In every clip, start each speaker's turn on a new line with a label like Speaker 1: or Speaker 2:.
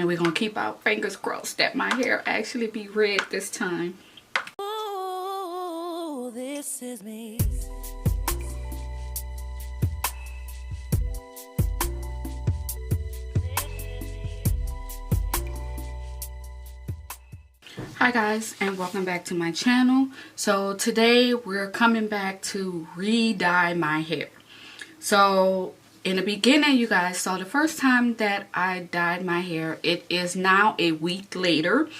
Speaker 1: And we're gonna keep our fingers crossed that my hair actually be red this time.
Speaker 2: Ooh, this is me.
Speaker 1: Hi guys, and welcome back to my channel. So today we're coming back to re-dye my hair. So in the beginning, you guys saw the first time that I dyed my hair. It is now a week later,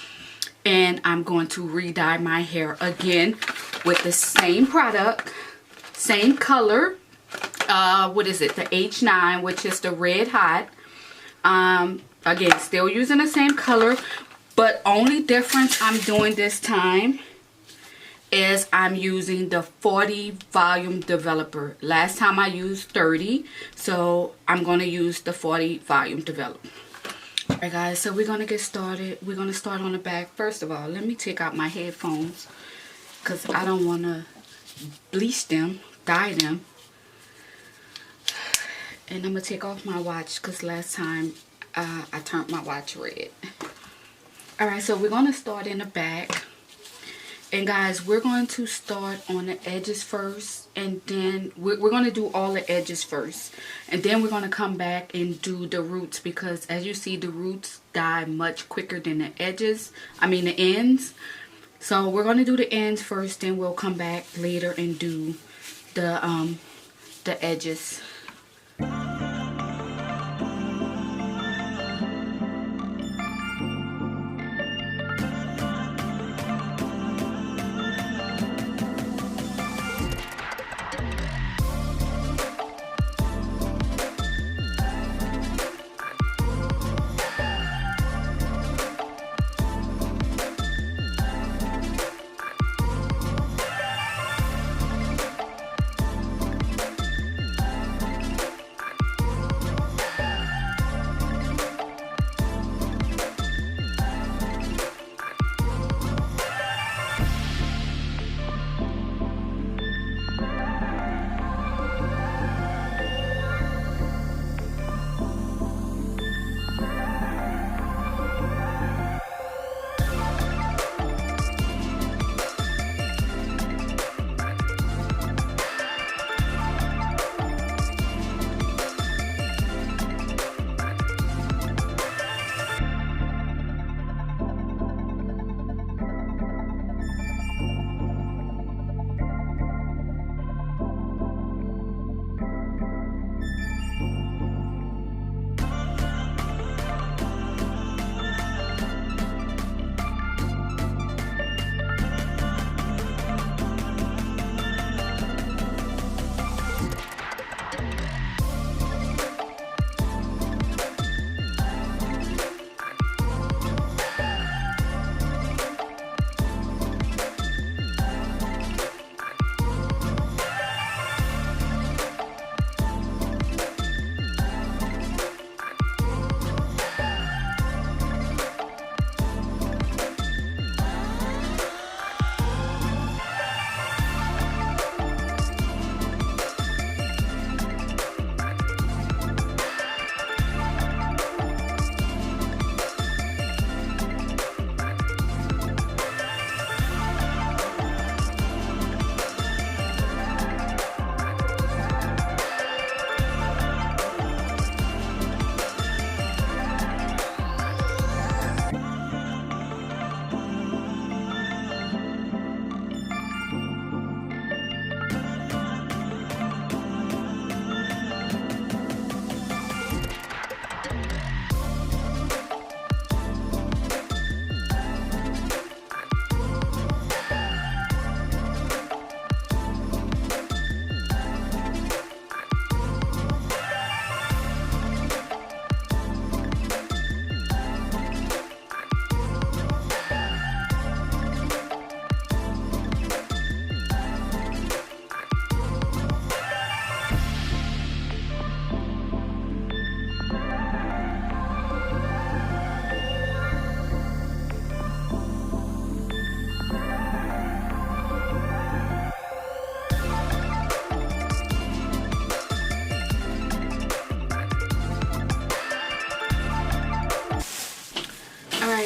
Speaker 1: and I'm going to re-dye my hair again with the same product, same color. What is it? The H9, which is the Red Hot. Again, still using the same color. But only difference I'm doing this time is I'm using the 40 volume developer. Last time I used 30, so I'm going to use the 40 volume developer. Alright guys, so we're going to get started. We're going to start on the back. First of all, let me take out my headphones because I don't want to bleach them, dye them. And I'm going to take off my watch because last time I turned my watch red. Alright, so we're going to start in the back. And guys, we're going to start on the edges first. And then we're going to do all the edges first. And then we're going to come back and do the roots. Because as you see, the roots dye much quicker than the edges. I mean the ends. So we're going to do the ends first. Then we'll come back later and do the edges.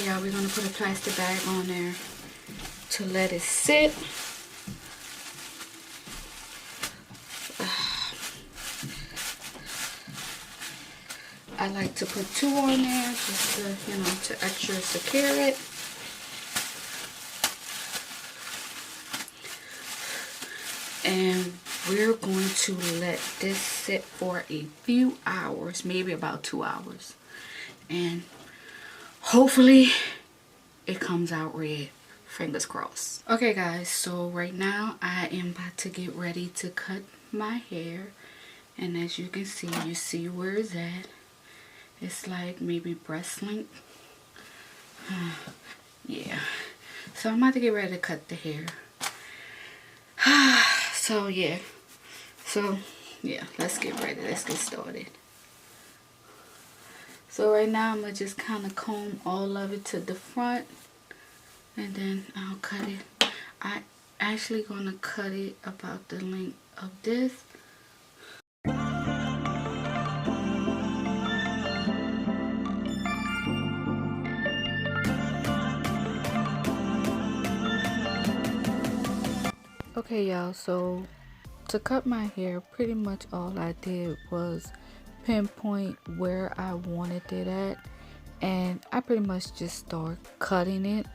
Speaker 1: Okay, y'all, we're gonna put a plastic bag on there to let it sit. I like to put 2 on there just to, you know, to extra secure it. And we're going to let this sit for a few hours, maybe about 2 hours. And hopefully it comes out red. Fingers crossed. Okay guys, so right now I am about to get ready to cut my hair. And as you can see, you see where it's at. It's like maybe breast length. Yeah. So I'm about to get ready to cut the hair. So yeah, let's get ready. Let's get started. So right now I'm gonna just kind of comb all of it to the front, and then I'll cut it. I actually gonna cut it about the length of this. Okay y'all, so to cut my hair, pretty much all I did was pinpoint where I wanted it at, and I pretty much just started cutting it.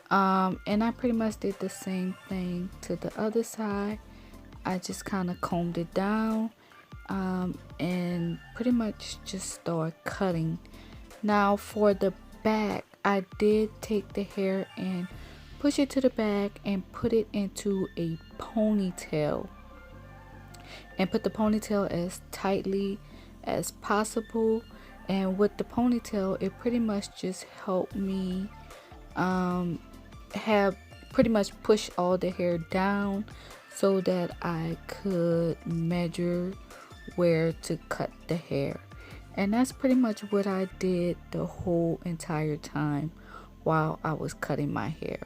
Speaker 1: And I pretty much did the same thing to the other side. I just kind of combed it down, and pretty much just start cutting. Now for the back, I did take the hair and push it to the back and put it into a ponytail, and put the ponytail as tightly as possible. And with the ponytail, it pretty much just helped me have pretty much push all the hair down so that I could measure where to cut the hair. And that's pretty much what I did the whole entire time while I was cutting my hair.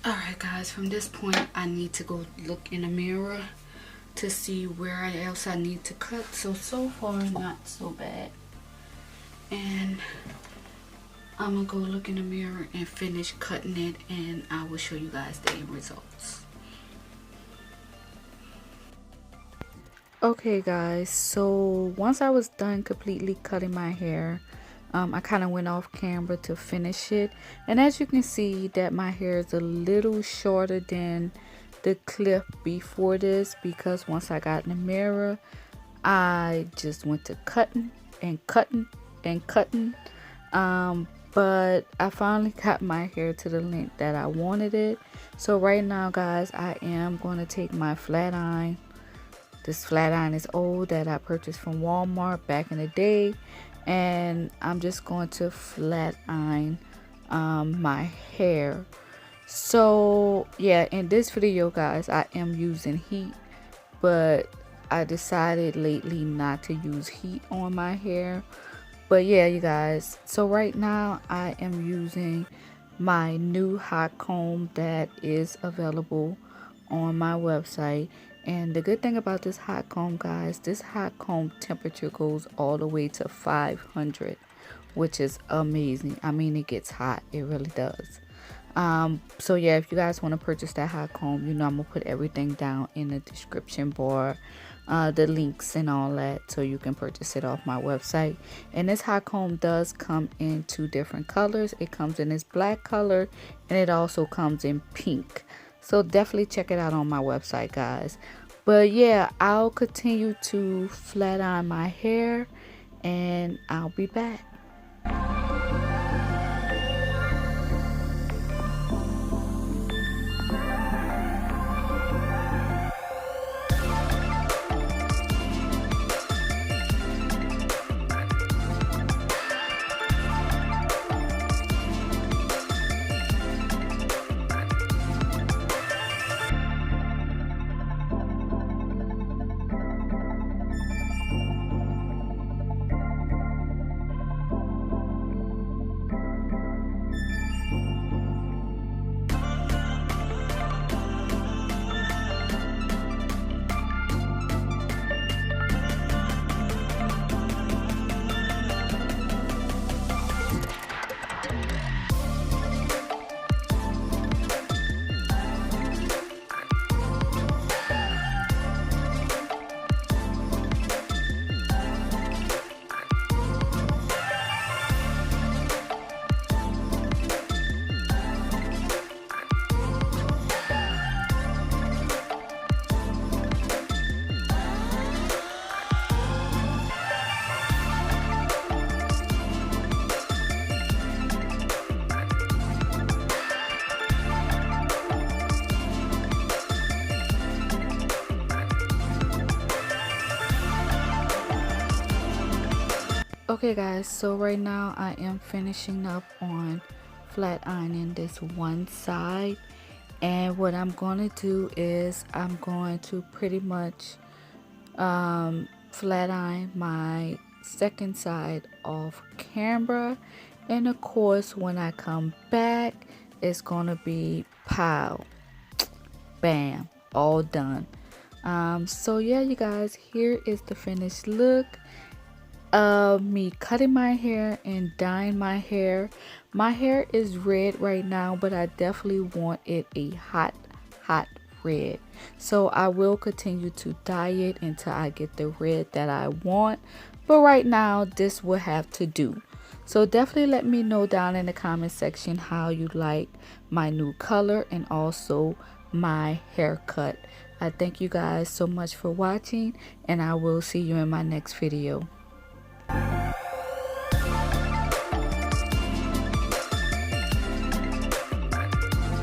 Speaker 1: Alright guys, from this point I need to go look in the mirror to see where else I need to cut. So far not so bad. And I'm gonna go look in the mirror and finish cutting it, and I will show you guys the end results. Okay guys, so once I was done completely cutting my hair, I kind of went off camera to finish it, and as you can see that my hair is a little shorter than the clip before this, because once I got in the mirror I just went to cutting and cutting and cutting, but I finally got my hair to the length that I wanted it. So right now guys, I am going to take my flat iron. This flat iron is old, that I purchased from Walmart back in the day, and I'm just going to flat iron my hair. So yeah, in this video guys, I am using heat, but I decided lately not to use heat on my hair. But yeah, you guys, so right now I am using my new hot comb that is available on my website. And the good thing about this hot comb guys, this hot comb temperature goes all the way to 500, which is amazing. I mean, it gets hot, it really does. So yeah, if you guys want to purchase that hot comb, you know I'm gonna put everything down in the description bar, the links and all that, so you can purchase it off my website. And this hot comb does come in 2 different colors. It comes in this black color, and it also comes in pink. So definitely check it out on my website guys. But yeah, I'll continue to flat iron my hair and I'll be back. Okay guys, so right now I am finishing up on flat ironing this one side, and what I'm going to do is I'm going to pretty much flat iron my second side off camera, and of course when I come back it's gonna be pow, bam, all done. So yeah you guys, here is the finished look of me cutting my hair and dyeing my hair. My hair is red right now, but I definitely want it a hot red, so I will continue to dye it until I get the red that I want, but right now this will have to do. So definitely let me know down in the comment section how you like my new color and also my haircut. I thank you guys so much for watching, and I will see you in my next video.